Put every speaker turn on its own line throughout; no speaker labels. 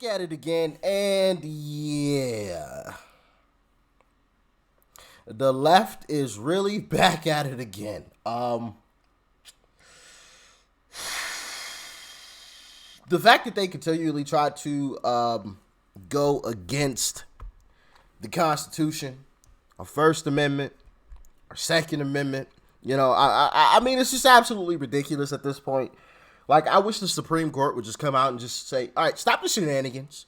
At it again, and yeah, the left is really back at it again. The fact that they continually try to go against the Constitution, our First Amendment, our Second Amendment, I mean, it's just absolutely ridiculous at this point. Like, I wish the Supreme Court would just come out and just say, all right, stop the shenanigans.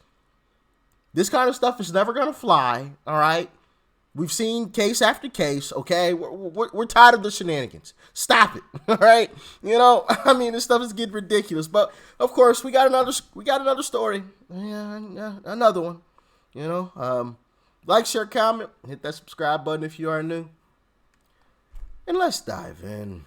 This kind of stuff is never going to fly, all right? We've seen case after case, okay? We're tired of the shenanigans. Stop it, all right? I mean, this stuff is getting ridiculous. But, of course, we got another story. Yeah, another one, Like, share, comment, hit that subscribe button if you are new. And let's dive in.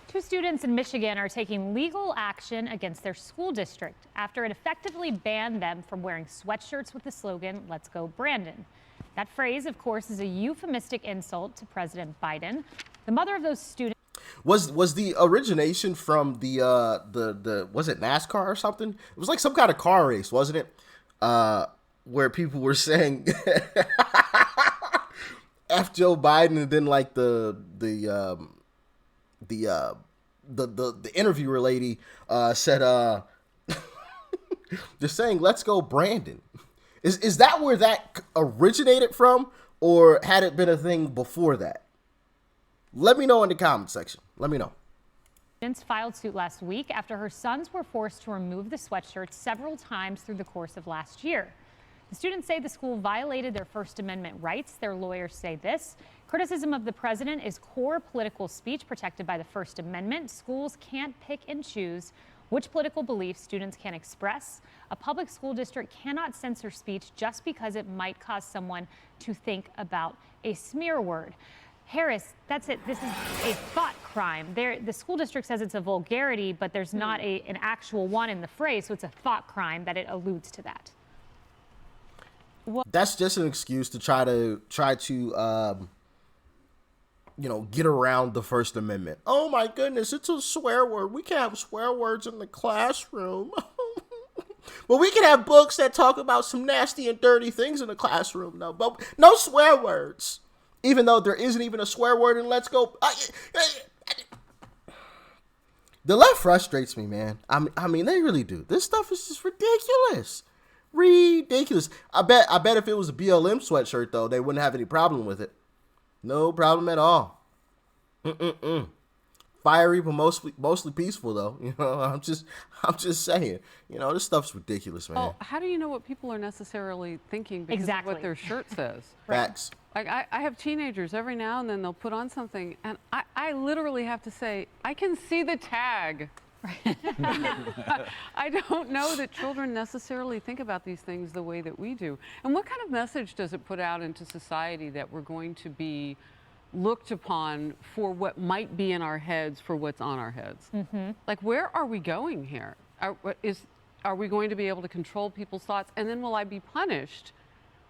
Two students in Michigan are taking legal action against their school district after it effectively banned them from wearing sweatshirts with the slogan, "Let's go Brandon." That phrase, of course, is a euphemistic insult to President Biden. The mother of those students
was the origination from the was it NASCAR or something? It was like some kind of car race, wasn't it? Where people were saying F Joe Biden, and then like the interviewer lady said they're saying "Let's go Brandon." Is that where that originated from, or had it been a thing before that? Let me know in the comment section. Let me know.
filed suit last week after her sons were forced to remove the sweatshirt several times through the course of last year. The students say the school violated their First Amendment rights. Their lawyers say this: criticism of the president is core political speech protected by the First Amendment. Schools can't pick and choose which political beliefs students can express. A public school district cannot censor speech just because it might cause someone to think about a smear word. Harris, that's it. This is a thought crime. The school district says it's a vulgarity, but there's not an actual one in the phrase, so it's a thought crime that it alludes to that.
That's just an excuse to try to get around the First Amendment. Oh my goodness, it's a swear word. We can't have swear words in the classroom. Well, we can have books that talk about some nasty and dirty things in the classroom, though. But no swear words. Even though there isn't even a swear word in Let's Go. The left frustrates me, man. I mean, they really do. This stuff is just ridiculous. Ridiculous. I bet if it was a BLM sweatshirt, though, they wouldn't have any problem with it. No problem at all. Fiery, but mostly peaceful, though. I'm just saying. This stuff's ridiculous, man.
Oh, how do you know what people are necessarily thinking because of what their shirt says?
Facts.
Like I have teenagers every now and then they'll put on something, and I literally have to say, I can see the tag. I don't know that children necessarily think about these things the way that we do. And what kind of message does it put out into society that we're going to be looked upon for what might be in our heads for what's on our heads? Mm-hmm. Like, where are we going here? Are we going to be able to control people's thoughts? And then will I be punished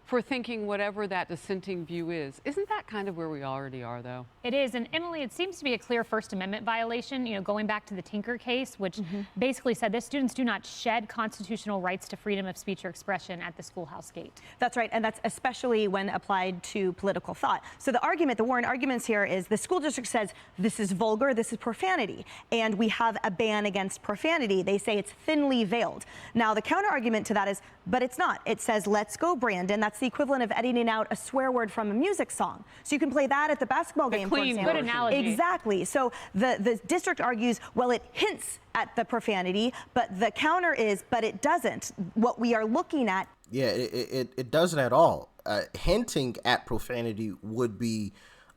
for thinking whatever that dissenting view is? Isn't that kind of where we already are, though?
It is. And Emily, it seems to be a clear First Amendment violation, going back to the Tinker case, which basically said that students do not shed constitutional rights to freedom of speech or expression at the schoolhouse gate.
That's right. And that's especially when applied to political thought. So the Warren arguments here is the school district says this is vulgar, this is profanity, and we have a ban against profanity. They say it's thinly veiled. Now, the counter argument to that is, but it's not. It says, "Let's go, Brandon." That's the equivalent of editing out a swear word from a music song. So you can play that at the basketball game, for example.
Good analogy.
Exactly. So the district argues, well, it hints at the profanity, but the counter is, but it doesn't. What we are looking at.
Yeah, it doesn't at all. Hinting at profanity would be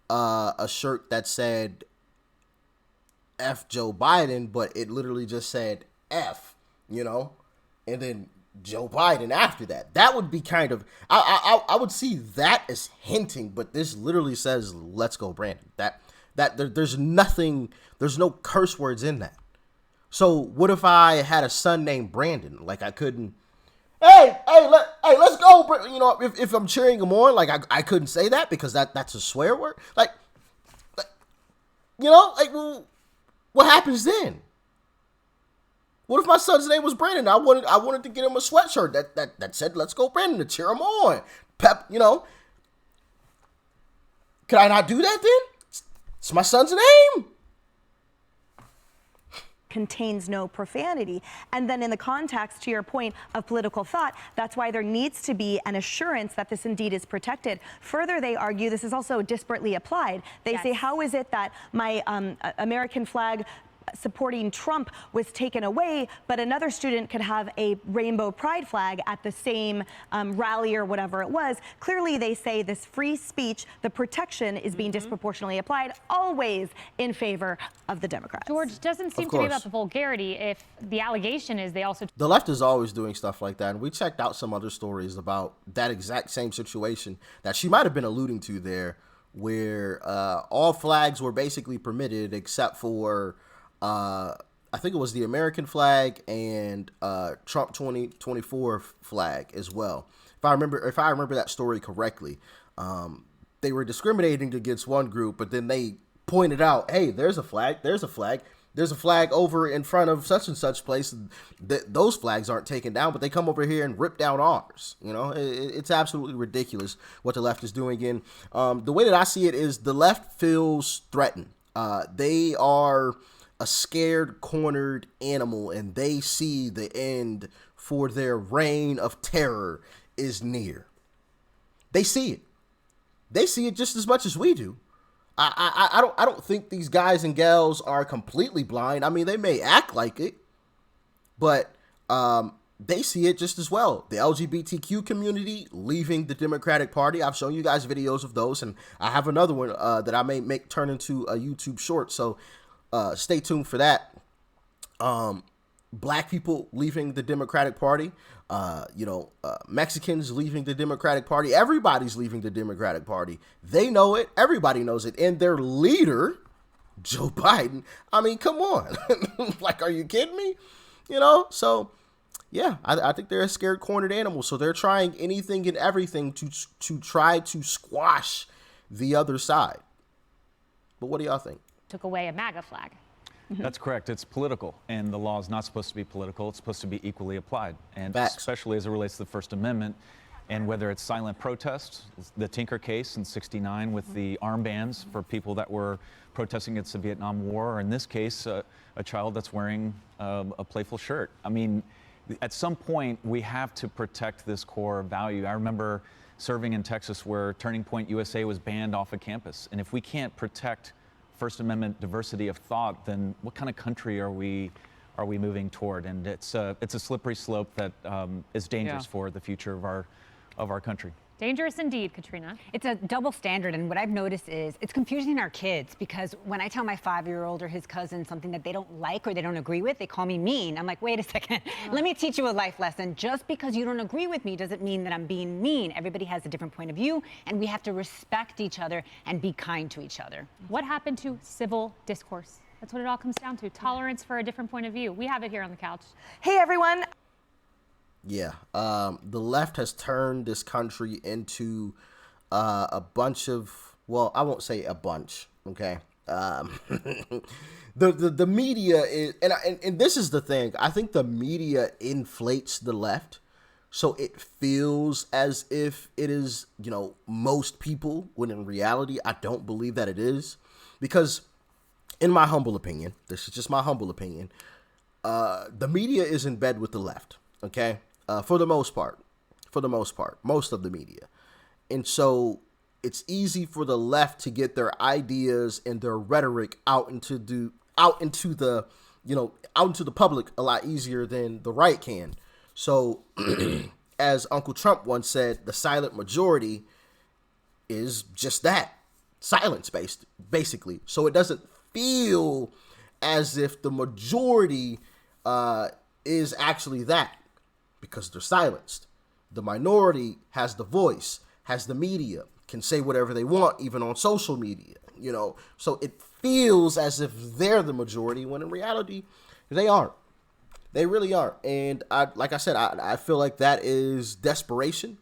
a shirt that said F Joe Biden, but it literally just said F, and then Joe Biden after that. That would be kind of, I would see that as hinting, but this literally says "Let's go Brandon." There's nothing, there's no curse words in that. So what if I had a son named Brandon? Like, I couldn't, let's go, if I'm cheering him on, like I couldn't say that because that's a swear word. Well, what happens then? What if my son's name was Brandon? I wanted to get him a sweatshirt that said "Let's go Brandon" to cheer him on. Pep, could I not do that then? It's my son's name.
Contains no profanity. And then in the context, to your point, of political thought, that's why there needs to be an assurance that this indeed is protected. Further, they argue this is also disparately applied. They say, how is it that my American flag supporting Trump was taken away, but another student could have a rainbow pride flag at the same rally or whatever it was? Clearly, they say this free speech, the protection is being disproportionately applied, always in favor of the Democrats.
George, doesn't seem to be about the vulgarity if the allegation is they also...
The left is always doing stuff like that, and we checked out some other stories about that exact same situation that she might have been alluding to there, where all flags were basically permitted except for I think it was the American flag and Trump 2024 flag as well. If I remember that story correctly, they were discriminating against one group, but then they pointed out, hey, there's a flag over in front of such and such place. Those flags aren't taken down, but they come over here and rip down ours. It's absolutely ridiculous what the left is doing. And the way that I see it is the left feels threatened. They are a scared, cornered animal, and they see the end for their reign of terror is near. They see it. They see it just as much as we do. I don't think these guys and gals are completely blind. I mean, they may act like it, but they see it just as well. The LGBTQ community leaving the Democratic Party. I've shown you guys videos of those, and I have another one that I may turn into a YouTube short. So stay tuned for that. Black people leaving the Democratic Party, Mexicans leaving the Democratic Party. Everybody's leaving the Democratic Party. They know it. Everybody knows it. And their leader, Joe Biden, I mean, come on. Like, are you kidding me? So yeah, I think they're a scared, cornered animal. So they're trying anything and everything to try to squash the other side. But what do y'all think?
Took away a MAGA flag.
That's correct. It's political, and the law is not supposed to be political. It's supposed to be equally applied, and
Facts.
especially as it relates to the First Amendment, and whether it's silent protest, the Tinker case in '69 with the armbands for people that were protesting against the Vietnam War, or in this case, a child that's wearing a playful shirt. I mean, at some point, we have to protect this core value. I remember serving in Texas where Turning Point USA was banned off of campus, and if we can't protect First Amendment diversity of thought, then what kind of country are we moving toward? And it's a slippery slope that is dangerous for the future of our country.
Dangerous indeed, Katrina.
It's a double standard, and what I've noticed is it's confusing our kids, because when I tell my 5-year-old or his cousin something that they don't like or they don't agree with, they call me mean. I'm like, wait a second, let me teach you a life lesson. Just because you don't agree with me doesn't mean that I'm being mean. Everybody has a different point of view, and we have to respect each other and be kind to each other.
What happened to civil discourse? That's what it all comes down to. Tolerance for a different point of view. We have it here on the couch.
Hey, everyone.
Yeah, the left has turned this country into a bunch of, well, I won't say a bunch, okay? The media is, and this is the thing, I think the media inflates the left, so it feels as if it is, most people, when in reality, I don't believe that it is, because in my humble opinion, this is just my humble opinion, the media is in bed with the left, okay? For the most part, most of the media. And so it's easy for the left to get their ideas and their rhetoric out into the public a lot easier than the right can. So as Uncle Trump once said, the silent majority is just that, silence based, basically. So it doesn't feel as if the majority is actually that, because they're silenced. The minority has the voice, has the media, can say whatever they want, even on social media, So it feels as if they're the majority, when in reality, they aren't. They really aren't. And like I said, I feel like that is desperation.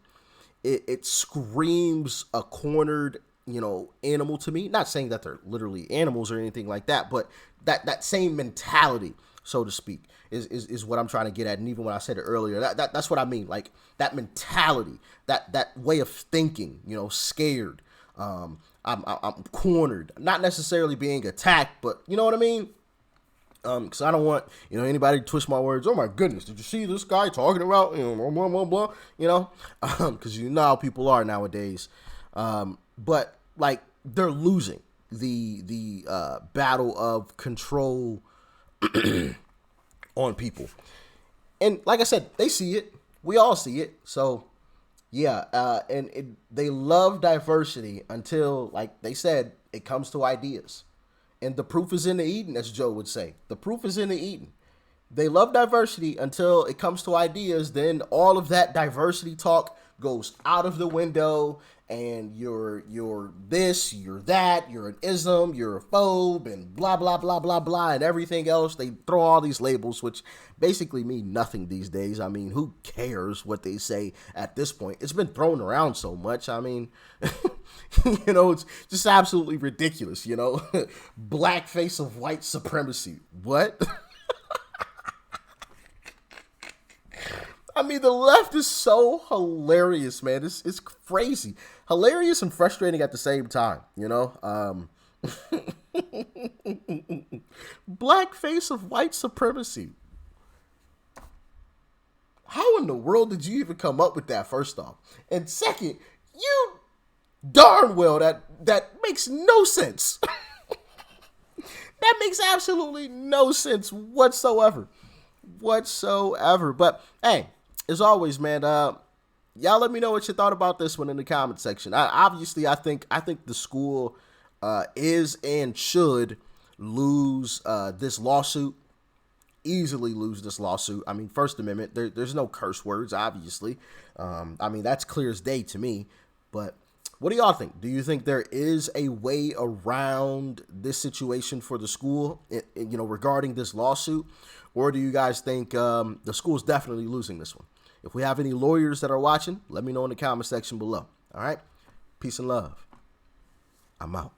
It screams a cornered, animal to me. Not saying that they're literally animals or anything like that, but that same mentality so to speak, is what I'm trying to get at. And even when I said it earlier, that's what I mean. Like that mentality, that way of thinking, you know, scared. I'm cornered, not necessarily being attacked, but you know what I mean? Because I don't want, you know, anybody to twist my words. Oh my goodness, did you see this guy talking about, you know, blah, blah, blah, blah, you know? Because you know how people are nowadays. But like they're losing the battle of control on people. And like I said, they see it. We all see it. So yeah, they love diversity until, like they said, it comes to ideas. And the proof is in the eating, as Joe would say. The proof is in the eating. They love diversity until it comes to ideas. Then all of that diversity talk goes out of the window, and you're this, you're that, you're an ism, you're a phobe, and blah, blah, blah, blah, blah, and everything else. They throw all these labels, which basically mean nothing these days. I mean, who cares what they say at this point? It's been thrown around so much. I mean, you know, it's just absolutely ridiculous, you know? Blackface of white supremacy. What? I mean, the left is so hilarious, man. It's crazy. Hilarious and frustrating at the same time, you know? Blackface of white supremacy. How in the world did you even come up with that, first off? And second, you darn well that makes no sense. That makes absolutely no sense whatsoever. But hey, as always, man, y'all let me know what you thought about this one in the comment section. I think the school is and should lose this lawsuit. Easily lose this lawsuit. I mean, First Amendment, there's no curse words, obviously. I mean, that's clear as day to me. But what do y'all think? Do you think there is a way around this situation for the school, you know, regarding this lawsuit? Or do you guys think the school is definitely losing this one? If we have any lawyers that are watching, let me know in the comment section below. All right? Peace and love. I'm out.